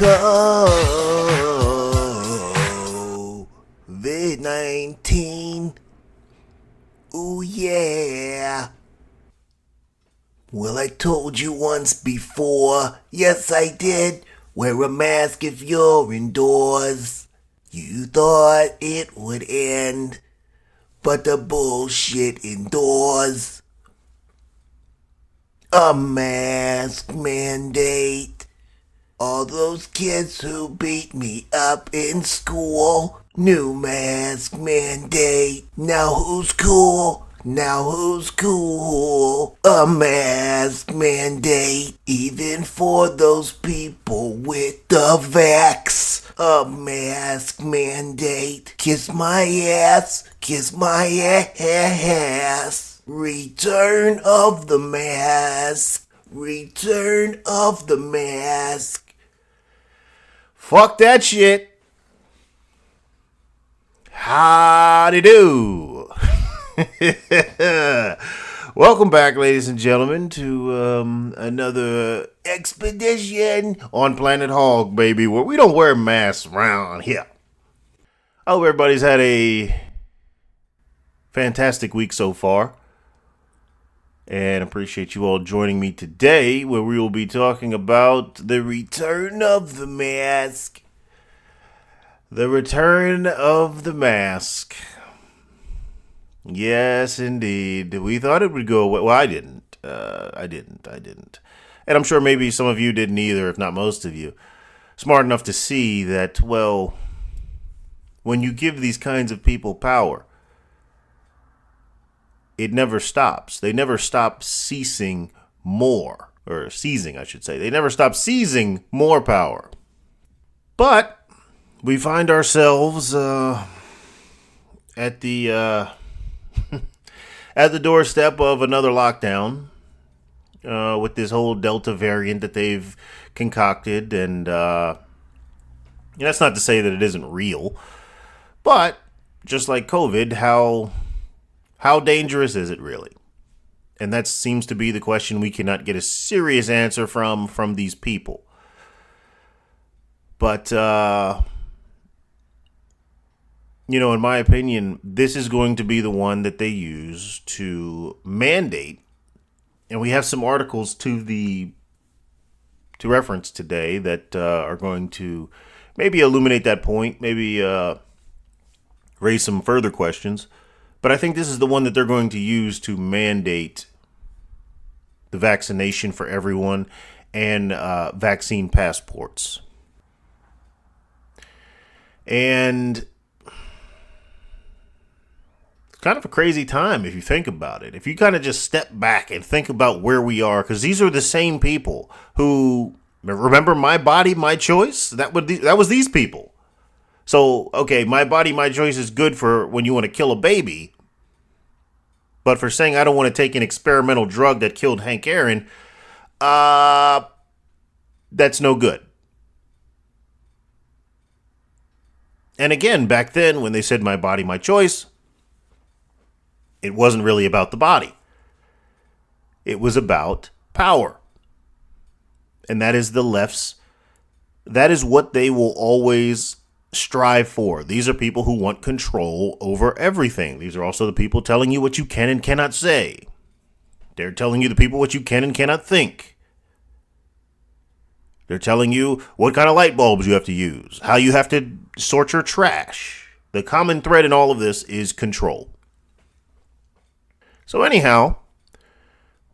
COVID-19. Ooh yeah. Well, I told you once before. Yes, I did. Wear a mask if you're indoors. You thought it would end, but the bullshit indoors. A mask mandate. All those kids who beat me up in school. New mask mandate. Now who's cool? Now who's cool? A mask mandate. Even for those people with the vax. A mask mandate. Kiss my ass. Kiss my ass. Return of the mask. Return of the mask. Fuck that shit. Howdy do. Welcome back, ladies and gentlemen, to another expedition on Planet Hog, baby, where we don't wear masks around here. I hope everybody's had a fantastic week so far. And appreciate you all joining me today, where we will be talking about the return of the mask. The return of the mask. Yes, indeed. We thought it would go away. Well, I didn't. I didn't. And I'm sure maybe some of you didn't either, if not most of you. Smart enough to see that, well, when you give these kinds of people power, it never stops. They never stop seizing more. Or seizing, I should say. They never stop seizing more power. But we find ourselves at the at the doorstep of another lockdown with this whole Delta variant that they've concocted. And that's not to say that it isn't real. But just like COVID, how dangerous is it really? And that seems to be the question we cannot get a serious answer from these people. But, in my opinion, this is going to be the one that they use to mandate. And we have some articles to reference today that are going to maybe illuminate that point, maybe raise some further questions. But I think this is the one that they're going to use to mandate the vaccination for everyone and vaccine passports. And it's kind of a crazy time if you think about it. If you kind of just step back and think about where we are, because these are the same people who, remember my body, my choice? That was these people. So, okay, my body, my choice is good for when you want to kill a baby. But for saying I don't want to take an experimental drug that killed Hank Aaron, that's no good. And again, back then when they said my body, my choice, it wasn't really about the body. It was about power. And that is the left's, that is what they will always strive for. These are people who want control over everything. These are also the people telling you what you can and cannot say. They're telling you the people what you can and cannot think. They're telling you what kind of light bulbs you have to use, how you have to sort your trash. The common thread in all of this is control. So anyhow,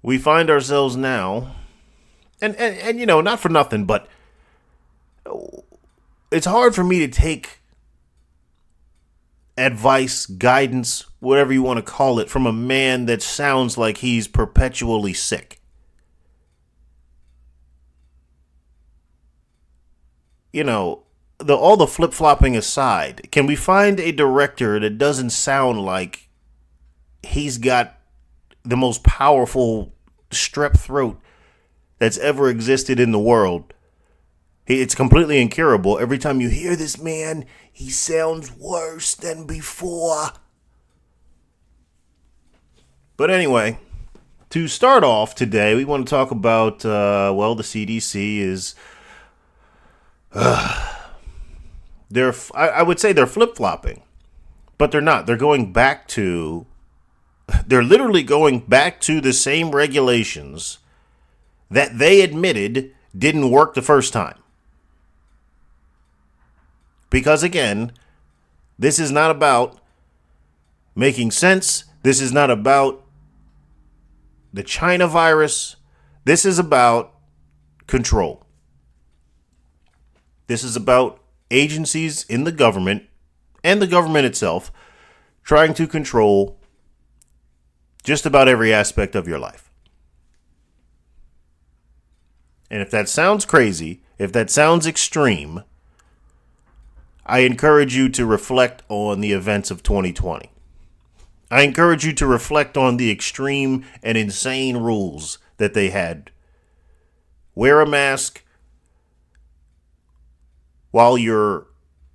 we find ourselves now, and not for nothing, but it's hard for me to take advice, guidance, whatever you want to call it, from a man that sounds like he's perpetually sick. All the flip-flopping aside, can we find a director that doesn't sound like he's got the most powerful strep throat that's ever existed in the world? It's completely incurable. Every time you hear this man, he sounds worse than before. But anyway, to start off today, we want to talk about, the CDC is I would say they're flip-flopping, but they're not. They're literally going back to the same regulations that they admitted didn't work the first time. Because again, this is not about making sense. This is not about the China virus. This is about control. This is about agencies in the government and the government itself trying to control just about every aspect of your life. And if that sounds crazy, if that sounds extreme, I encourage you to reflect on the events of 2020. I encourage you to reflect on the extreme and insane rules that they had. Wear a mask while you're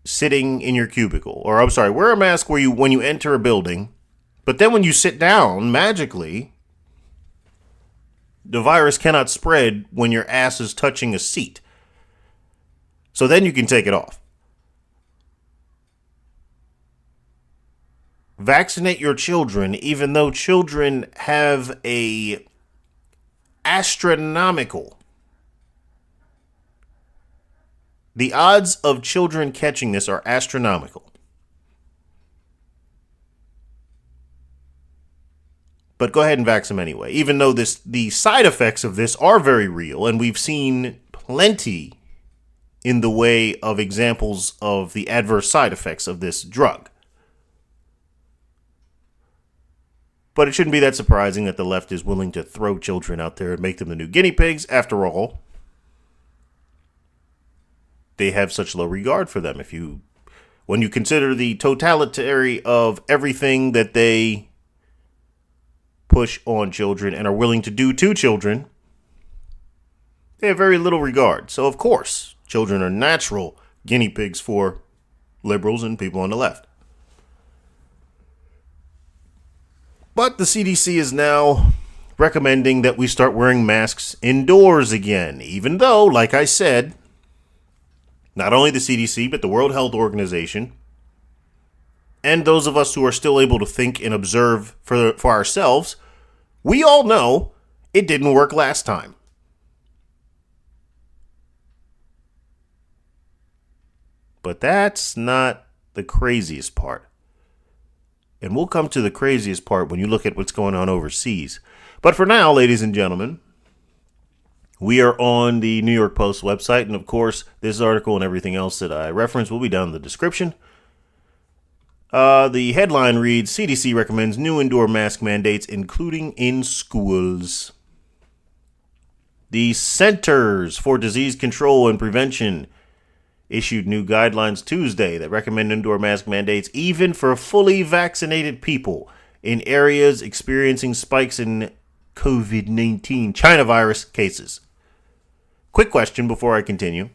sitting in your cubicle. Or I'm sorry, wear a mask when you enter a building, but then when you sit down, magically, the virus cannot spread when your ass is touching a seat. So then you can take it off. Vaccinate your children, even though children have a astronomical. The odds of children catching this are astronomical. But go ahead and vax them anyway, even though the side effects of this are very real, and we've seen plenty in the way of examples of the adverse side effects of this drug. But it shouldn't be that surprising that the left is willing to throw children out there and make them the new guinea pigs. After all, they have such low regard for them. When you consider the totality of everything that they push on children and are willing to do to children, they have very little regard. So, of course, children are natural guinea pigs for liberals and people on the left. But the CDC is now recommending that we start wearing masks indoors again, even though, like I said, not only the CDC, but the World Health Organization, and those of us who are still able to think and observe for ourselves, we all know it didn't work last time. But that's not the craziest part. And we'll come to the craziest part when you look at what's going on overseas. But for now, ladies and gentlemen, we are on the New York Post website. And of course, this article and everything else that I reference will be down in the description. The headline reads, CDC recommends new indoor mask mandates, including in schools. The Centers for Disease Control and Prevention issued new guidelines Tuesday that recommend indoor mask mandates even for fully vaccinated people in areas experiencing spikes in COVID-19 China virus cases. Quick question before I continue.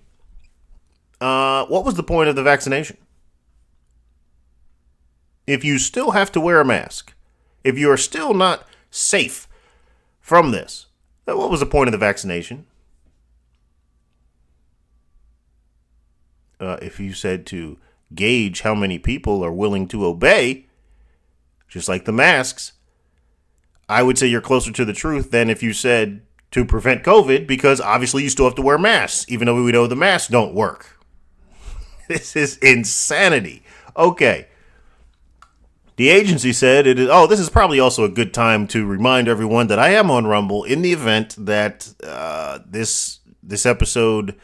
What was the point of the vaccination? If you still have to wear a mask, if you are still not safe from this, what was the point of the vaccination? If you said to gauge how many people are willing to obey, just like the masks, I would say you're closer to the truth than if you said to prevent COVID, because obviously you still have to wear masks, even though we know the masks don't work. This is insanity. Okay. The agency said this is probably also a good time to remind everyone that I am on Rumble in the event that this episode,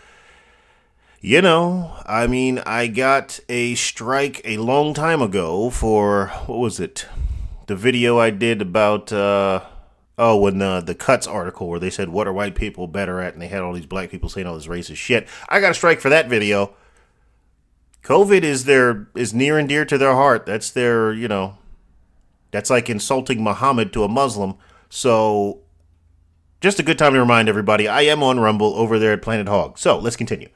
I got a strike a long time ago for, what was it? The video I did about, when the Cuts article where they said, what are white people better at? And they had all these black people saying all this racist shit. I got a strike for that video. COVID is near and dear to their heart. That's their, that's like insulting Muhammad to a Muslim. So just a good time to remind everybody, I am on Rumble over there at Planet Hog. So let's continue.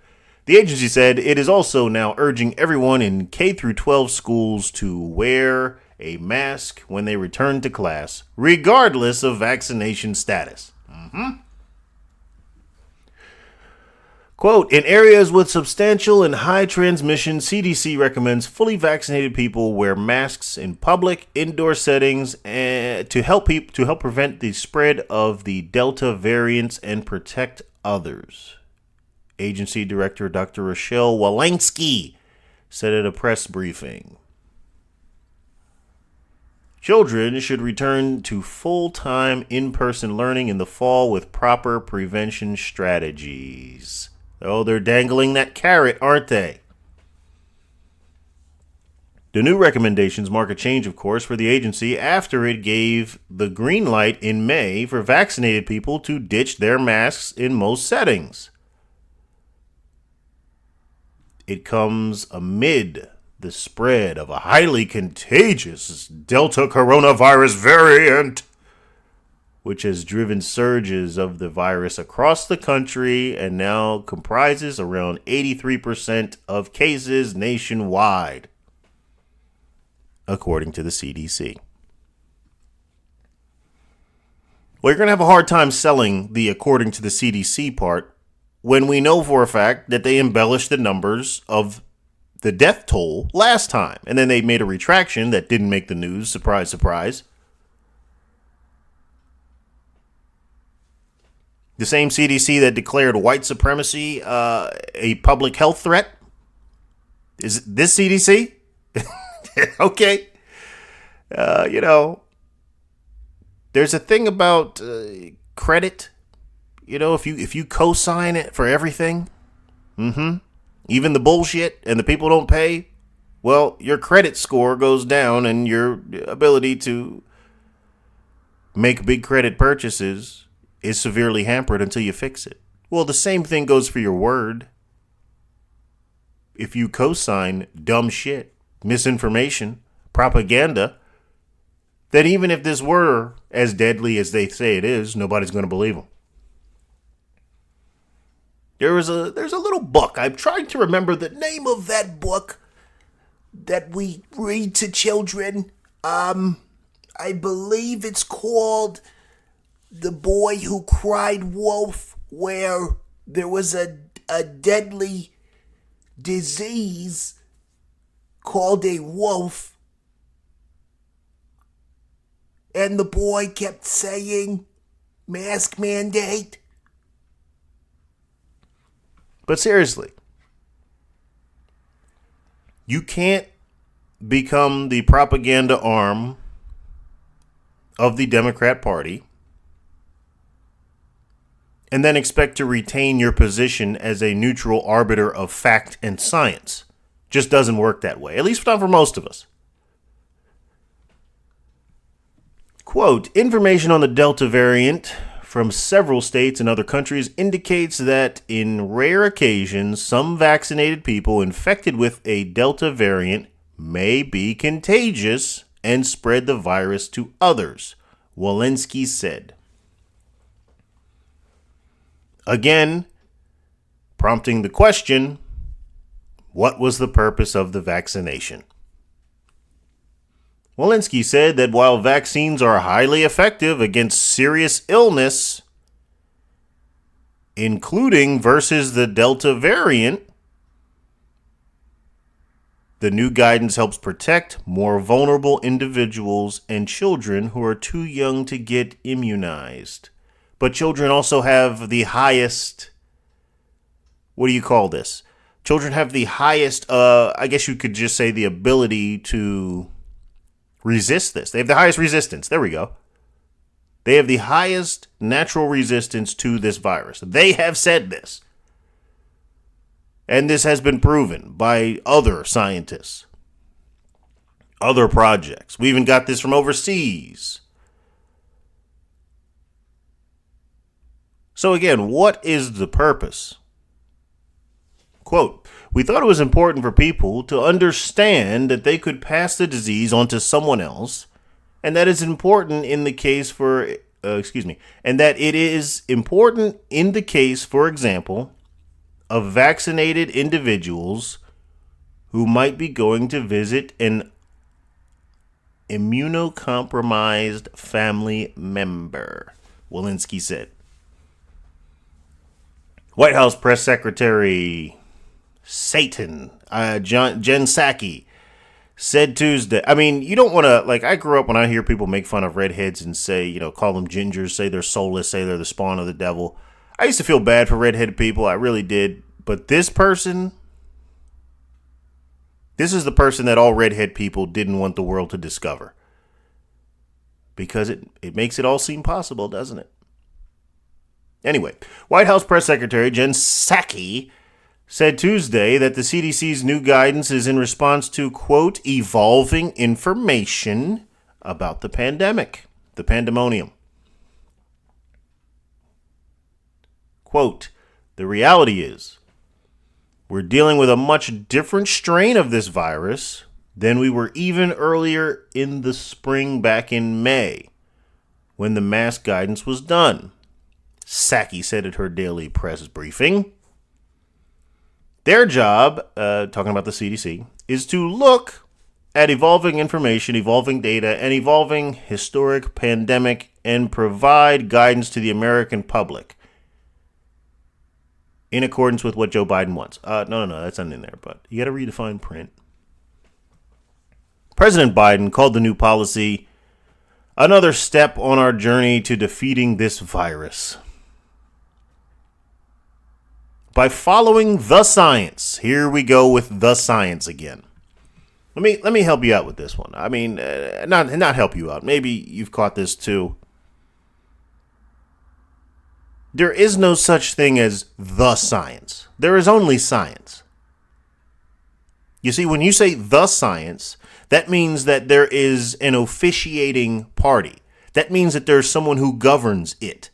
The agency said it is also now urging everyone in K through 12 schools to wear a mask when they return to class, regardless of vaccination status. Quote, in areas with substantial and high transmission, CDC recommends fully vaccinated people wear masks in public, indoor settings to help prevent the spread of the Delta variants and protect others. Agency Director Dr. Rochelle Walensky said at a press briefing. Children should return to full-time in-person learning in the fall with proper prevention strategies. Oh, they're dangling that carrot, aren't they? The new recommendations mark a change, of course, for the agency after it gave the green light in May for vaccinated people to ditch their masks in most settings. It comes amid the spread of a highly contagious Delta coronavirus variant, which has driven surges of the virus across the country and now comprises around 83% of cases nationwide, according to the CDC. Well, you're going to have a hard time selling the according to the CDC part when we know for a fact that they embellished the numbers of the death toll last time. And then they made a retraction that didn't make the news. Surprise, surprise. The same CDC that declared white supremacy a public health threat? Is this CDC? Okay. There's a thing about credit. If you co-sign it for everything, even the bullshit, and the people don't pay, well, your credit score goes down and your ability to make big credit purchases is severely hampered until you fix it. Well, the same thing goes for your word. If you co-sign dumb shit, misinformation, propaganda, then even if this were as deadly as they say it is, nobody's going to believe them. There's a little book. I'm trying to remember the name of that book that we read to children. I believe it's called The Boy Who Cried Wolf, where there was a deadly disease called a wolf, and the boy kept saying, mask mandate. But seriously, you can't become the propaganda arm of the Democrat Party and then expect to retain your position as a neutral arbiter of fact and science. Just doesn't work that way, at least not for most of us. Quote, information on the Delta variant from several states and other countries indicates that in rare occasions, some vaccinated people infected with a Delta variant may be contagious and spread the virus to others, Walensky said. Again, prompting the question, what was the purpose of the vaccination? Walensky said that while vaccines are highly effective against serious illness, including versus the Delta variant, the new guidance helps protect more vulnerable individuals and children who are too young to get immunized. But children also have the highest, what do you call this? Children have the highest, I guess you could just say the ability to resist this. They have the highest resistance. There we go. They have the highest natural resistance to this virus. They have said this. And this has been proven by other scientists, other projects. We even got this from overseas. So again, what is the purpose? Quote, we thought it was important for people to understand that they could pass the disease on to someone else, and that is important in the case for, and that it is important in the case, for example, of vaccinated individuals who might be going to visit an immunocompromised family member, Walensky said. White House Press Secretary Jen Psaki said Tuesday. I mean, you don't want to, like, I grew up when I hear people make fun of redheads and say, call them gingers, say they're soulless, say they're the spawn of the devil. I used to feel bad for redheaded people. I really did. But this is the person that all redhead people didn't want the world to discover. Because it makes it all seem possible, doesn't it? Anyway, White House Press Secretary Jen Psaki said Tuesday that the CDC's new guidance is in response to, quote, evolving information about the pandemic, the pandemonium. Quote, the reality is we're dealing with a much different strain of this virus than we were even earlier in the spring back in May when the mask guidance was done, Psaki said at her daily press briefing. Their job, talking about the CDC, is to look at evolving information, evolving data, and evolving historic pandemic and provide guidance to the American public in accordance with what Joe Biden wants. No, that's not in there, but you got to read the fine print. President Biden called the new policy another step on our journey to defeating this virus. By following the science. Here we go with the science again. Let me help you out with this one. I mean, not help you out. Maybe you've caught this too. There is no such thing as the science. There is only science. You see, when you say the science, that means that there is an officiating party. That means that there's someone who governs it,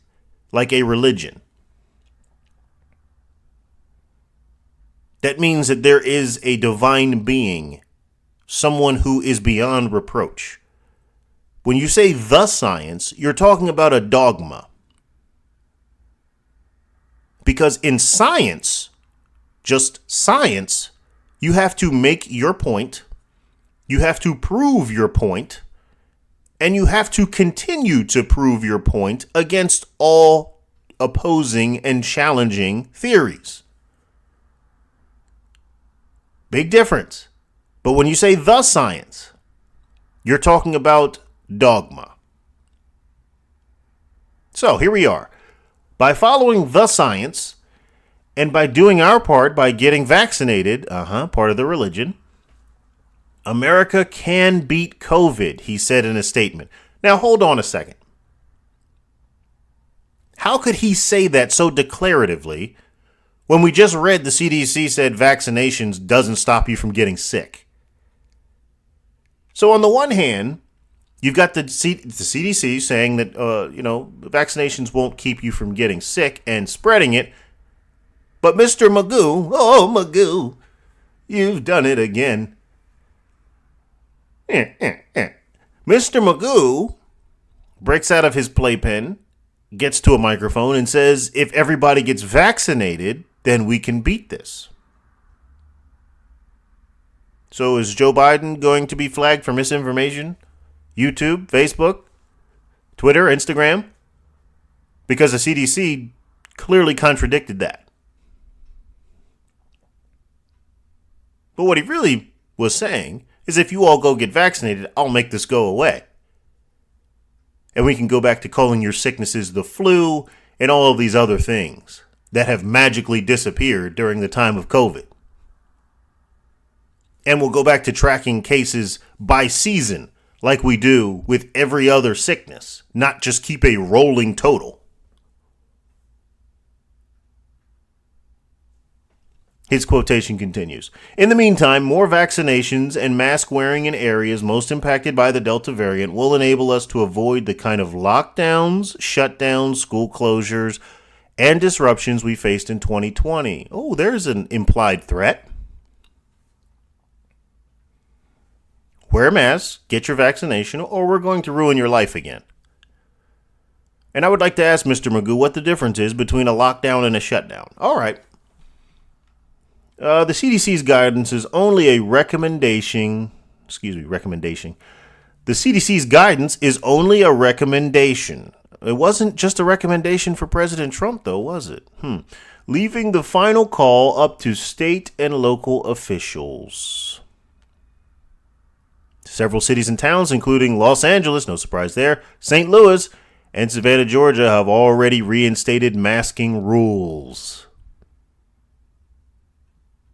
like a religion. That means that there is a divine being, someone who is beyond reproach. When you say the science, you're talking about a dogma. Because in science, just science, you have to make your point, you have to prove your point, and you have to continue to prove your point against all opposing and challenging theories. Big difference. But when you say the science, you're talking about dogma. So here we are. By following the science and by doing our part by getting vaccinated, part of the religion, America can beat COVID, he said in a statement. Now hold on a second. How could he say that so declaratively when we just read the CDC said vaccinations doesn't stop you from getting sick? So on the one hand, you've got the CDC saying that, vaccinations won't keep you from getting sick and spreading it. But Mr. Magoo, you've done it again. Mr. Magoo breaks out of his playpen, gets to a microphone and says, if everybody gets vaccinated, then we can beat this. So is Joe Biden going to be flagged for misinformation? YouTube, Facebook, Twitter, Instagram? Because the CDC clearly contradicted that. But what he really was saying is if you all go get vaccinated, I'll make this go away. And we can go back to calling your sicknesses the flu and all of these other things that have magically disappeared during the time of COVID. And we'll go back to tracking cases by season like we do with every other sickness, not just keep a rolling total. His quotation continues. In the meantime, more vaccinations and mask wearing in areas most impacted by the Delta variant will enable us to avoid the kind of lockdowns, shutdowns, school closures, and disruptions we faced in 2020. Oh, there's an implied threat. Wear a mask, get your vaccination, or we're going to ruin your life again. And I would like to ask Mr. Magoo what the difference is between a lockdown and a shutdown. All right. The CDC's guidance is only a recommendation. The CDC's guidance is only a recommendation. It wasn't just a recommendation for President Trump, though, was it? leaving the final call up to state and local officials. Several cities and towns, including Los Angeles, no surprise there, St. Louis, and Savannah, Georgia, have already reinstated masking rules.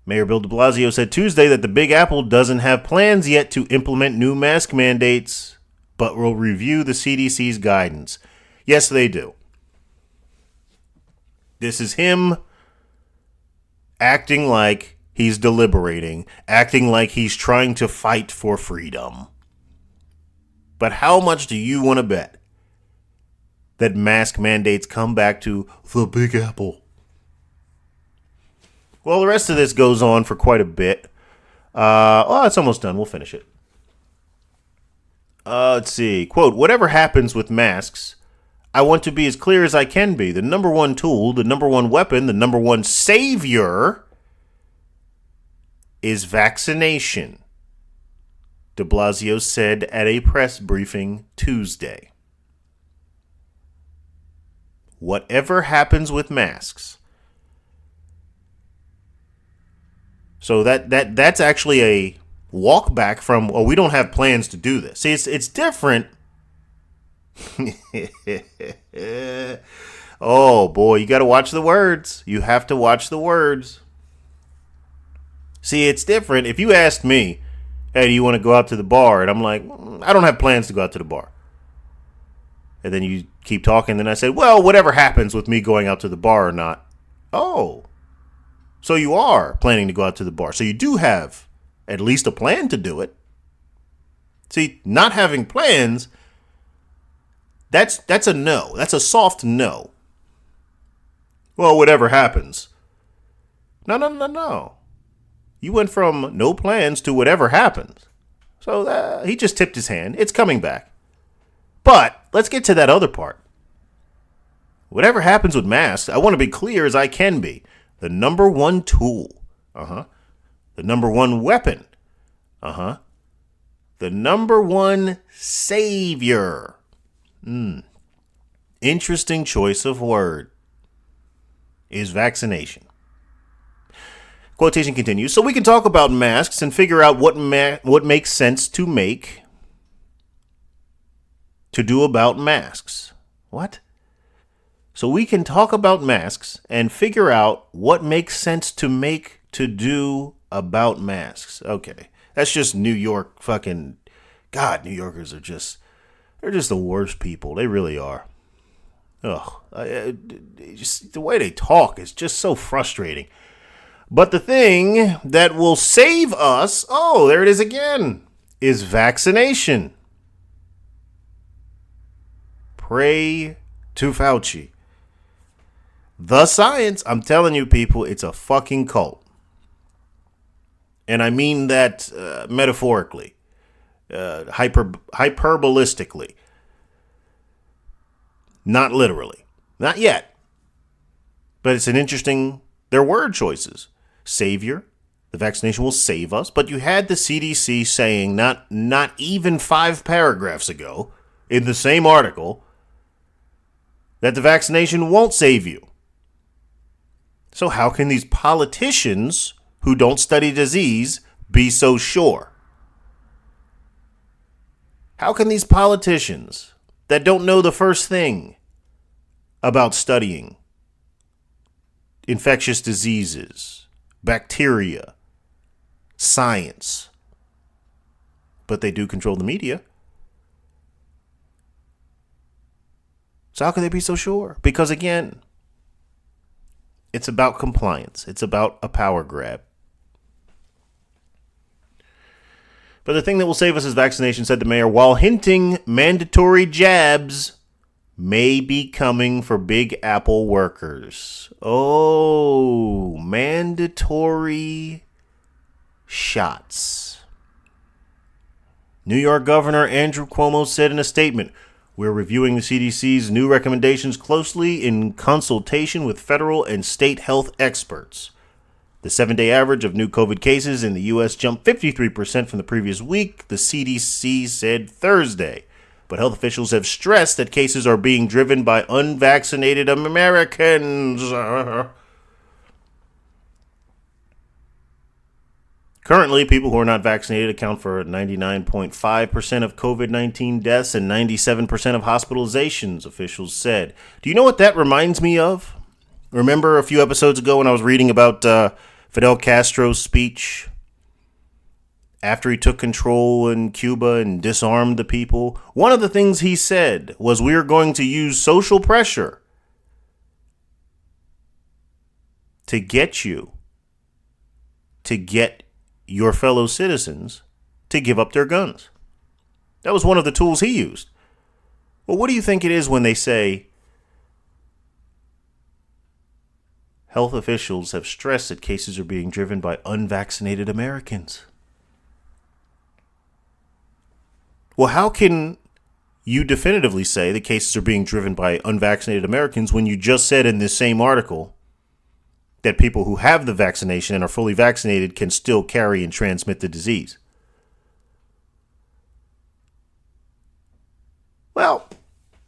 Mayor Bill de Blasio said Tuesday that the Big Apple doesn't have plans yet to implement new mask mandates, but will review the CDC's guidance. Yes, they do. This is him acting like he's deliberating, acting like he's trying to fight for freedom. But how much do you want to bet that mask mandates come back to the Big Apple? Well, the rest of this goes on for quite a bit. It's almost done. We'll finish it. Let's see. Quote, whatever happens with masks, I want to be as clear as I can be. The number one tool, the number one weapon, the number one savior is vaccination, de Blasio said at a press briefing Tuesday. Whatever happens with masks. So that's actually a walk back from, we don't have plans to do this. See, it's different. Oh, boy, you got to watch the words. You have to watch the words. See, it's different. If you asked me, hey, do you want to go out to the bar? And I'm like, I don't have plans to go out to the bar. And then you keep talking. Then I said, well, whatever happens with me going out to the bar or not. Oh, so you are planning to go out to the bar. So you do have at least a plan to do it. See, not having plans, that's a no. That's a soft no. Well, whatever happens. No. You went from no plans to whatever happens. So he just tipped his hand. It's coming back. But let's get to that other part. Whatever happens with masks, I want to be clear as I can be. The number one tool. The number one weapon. The number one savior. Interesting choice of word. Is vaccination. Quotation continues. So we can talk about masks and figure out what makes sense to do about masks. What? So we can talk about masks and figure out what makes sense to do about masks. Okay. That's just New York fucking... God, New Yorkers they're just the worst people. They really are. Just the way they talk is just so frustrating. But the thing that will save us, there it is again, is vaccination. Pray to Fauci. The science, I'm telling you people, it's a fucking cult. And I mean that metaphorically, hyperbolistically. Not literally. Not yet. But it's an interesting, their word choices. Savior. The vaccination will save us. But you had the CDC saying not even 5 paragraphs ago in the same article that the vaccination won't save you. So how can these politicians who don't study disease be so sure? How can these politicians that don't know the first thing about studying infectious diseases, bacteria, science, but they do control the media? So how can they be so sure? Because again, it's about compliance. It's about a power grab. But the thing that will save us is vaccination, said the mayor, while hinting mandatory jabs may be coming for Big Apple workers. Oh, mandatory shots. New York Governor Andrew Cuomo said in a statement, we're reviewing the CDC's new recommendations closely in consultation with federal and state health experts. The 7-day average of new COVID cases in the U.S. jumped 53% from the previous week, the CDC said Thursday. But health officials have stressed that cases are being driven by unvaccinated Americans. Currently, people who are not vaccinated account for 99.5% of COVID-19 deaths and 97% of hospitalizations, officials said. Do you know what that reminds me of? Remember a few episodes ago when I was reading about Fidel Castro's speech after he took control in Cuba and disarmed the people? One of the things he said was we are going to use social pressure to get your fellow citizens to give up their guns. That was one of the tools he used. Well, what do you think it is when they say health officials have stressed that cases are being driven by unvaccinated Americans? Well, how can you definitively say the cases are being driven by unvaccinated Americans when you just said in this same article that people who have the vaccination and are fully vaccinated can still carry and transmit the disease? Well,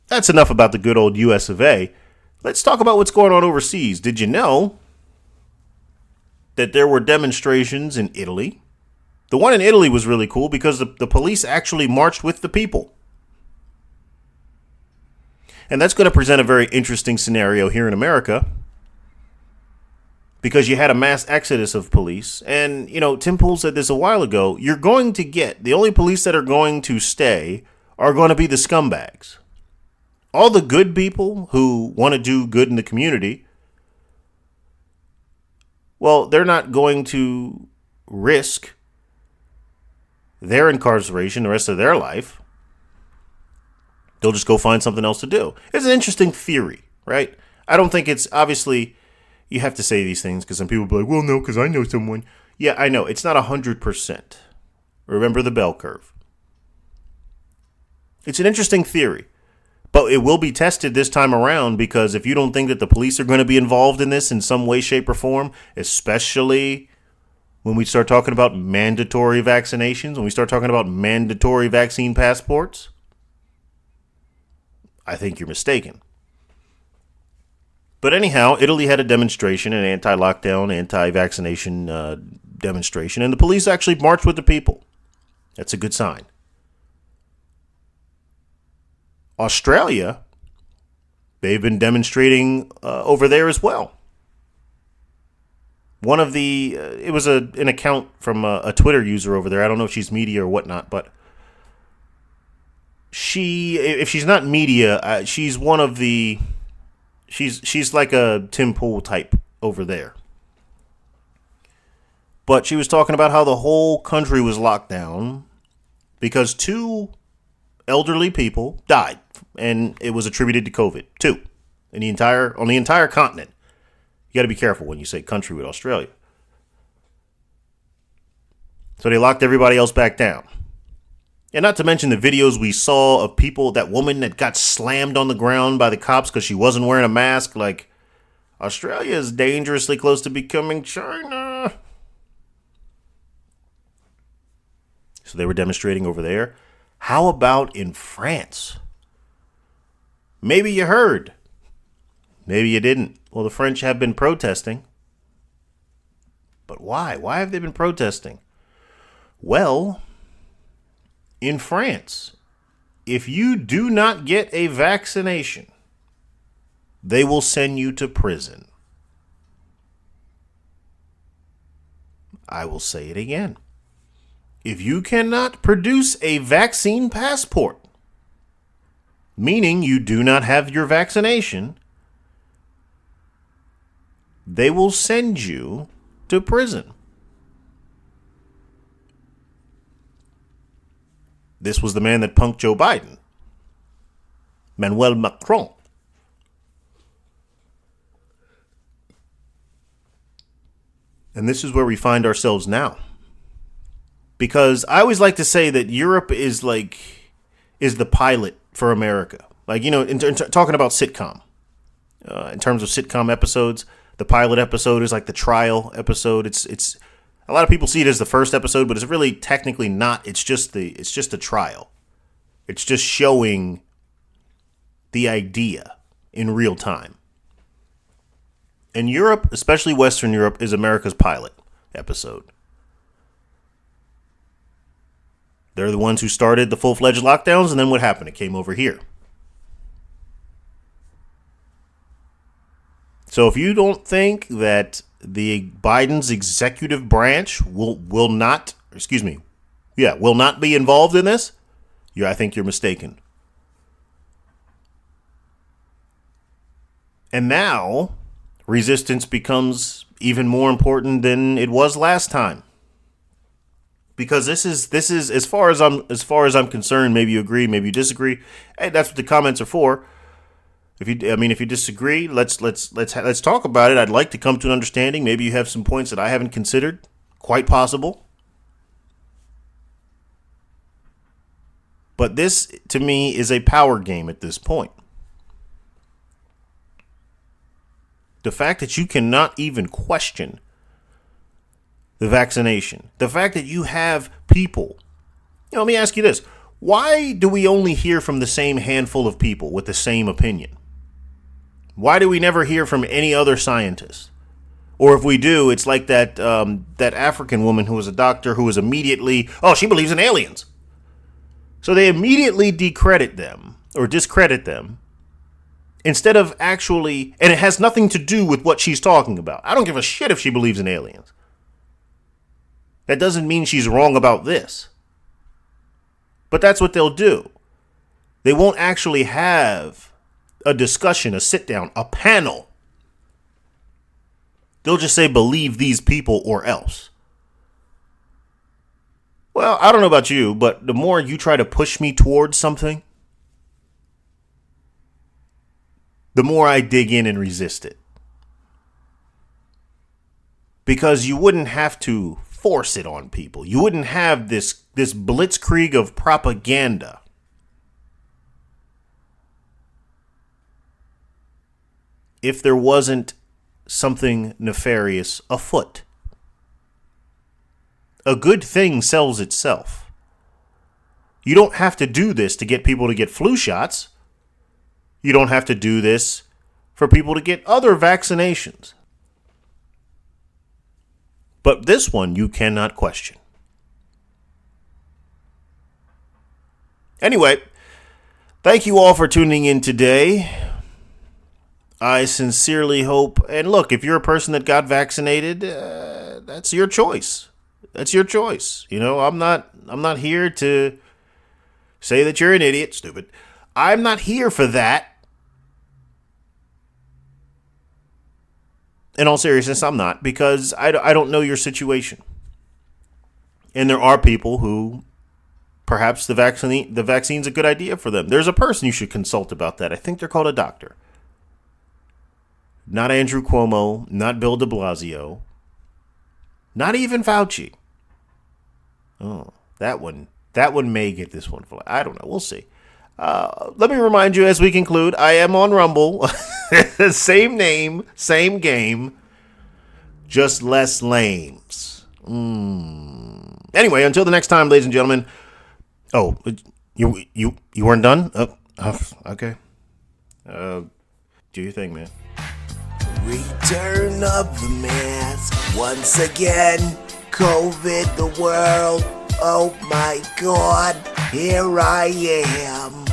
that's enough about the good old US of A. Let's talk about what's going on overseas. Did you know that there were demonstrations in Italy? The one in Italy was really cool because the police actually marched with the people. And that's going to present a very interesting scenario here in America, because you had a mass exodus of police. And, Tim Pool said this a while ago. You're going to get the only police that are going to stay are going to be the scumbags. All the good people who want to do good in the community, well, they're not going to risk their incarceration the rest of their life. They'll just go find something else to do. It's an interesting theory, right? I don't think it's obviously. You have to say these things because some people will be like, well, no, because I know someone. Yeah, I know. It's not 100%. Remember the bell curve. It's an interesting theory, but it will be tested this time around, because if you don't think that the police are going to be involved in this in some way, shape, or form, especially when we start talking about mandatory vaccinations, when we start talking about mandatory vaccine passports, I think you're mistaken. But anyhow, Italy had a demonstration, an anti-lockdown, anti-vaccination demonstration, and the police actually marched with the people. That's a good sign. Australia, they've been demonstrating over there as well. One of the, it was an account from a Twitter user over there. I don't know if she's media or whatnot, but if she's not media, she's one of the, she's like a Tim Pool type over there. But she was talking about how the whole country was locked down because 2 elderly people died, and it was attributed to COVID. 2 on the entire continent. You got to be careful when you say country with Australia. So they locked everybody else back down. And not to mention the videos we saw of people, that woman that got slammed on the ground by the cops because she wasn't wearing a mask. Like, Australia is dangerously close to becoming China. So they were demonstrating over there. How about in France? Maybe you heard. Maybe you didn't. Well, the French have been protesting. But why? Why have they been protesting? Well, in France, if you do not get a vaccination, they will send you to prison. I will say it again. If you cannot produce a vaccine passport, meaning you do not have your vaccination, they will send you to prison. This was the man that punked Joe Biden, Emmanuel Macron. And this is where we find ourselves now. Because I always like to say that Europe is the pilot for America. Like, talking about sitcom. In terms of sitcom episodes, the pilot episode is like the trial episode. It's a lot of people see it as the first episode, but it's really technically not. It's just a trial. It's just showing the idea in real time. And Europe, especially Western Europe, is America's pilot episode. They're the ones who started the full-fledged lockdowns, and then what happened? It came over here. So if you don't think that the Biden's executive branch will not be involved in this, I think you're mistaken. And now resistance becomes even more important than it was last time. Because this is as far as I'm concerned, maybe you agree, maybe you disagree. Hey, that's what the comments are for. If you disagree, let's talk about it. I'd like to come to an understanding. Maybe you have some points that I haven't considered. Quite possible. But this, to me, is a power game at this point. The fact that you cannot even question the vaccination, the fact that you have people, let me ask you this. Why do we only hear from the same handful of people with the same opinion? Why do we never hear from any other scientist? Or if we do, it's like that African woman who was a doctor who was immediately, she believes in aliens. So they immediately discredit them instead of actually, and it has nothing to do with what she's talking about. I don't give a shit if she believes in aliens. That doesn't mean she's wrong about this. But that's what they'll do. They won't actually have a discussion, a sit down, a panel. They'll just say, believe these people or else. Well, I don't know about you, but the more you try to push me towards something, the more I dig in and resist it. Because you wouldn't have to force it on people. You wouldn't have this blitzkrieg of propaganda. If there wasn't something nefarious afoot. A good thing sells itself. You don't have to do this to get people to get flu shots. You don't have to do this for people to get other vaccinations. But this one you cannot question. Anyway, thank you all for tuning in today. I sincerely hope, and look, if you're a person that got vaccinated, that's your choice. That's your choice. I'm not here to say that you're an idiot, stupid. I'm not here for that. In all seriousness, I'm not, because I don't know your situation. And there are people who perhaps the vaccine's a good idea for them. There's a person you should consult about that. I think they're called a doctor. Not Andrew Cuomo, not Bill de Blasio, not even Fauci. Oh, that one may get this one. I don't know. We'll see. Let me remind you as we conclude, I am on Rumble. Same name, same game, just less lames. Anyway, until the next time, ladies and gentlemen. Oh, you weren't done? Oh, okay. Do your thing, man. Return of the mask once again. COVID the world. Oh my God, here I am.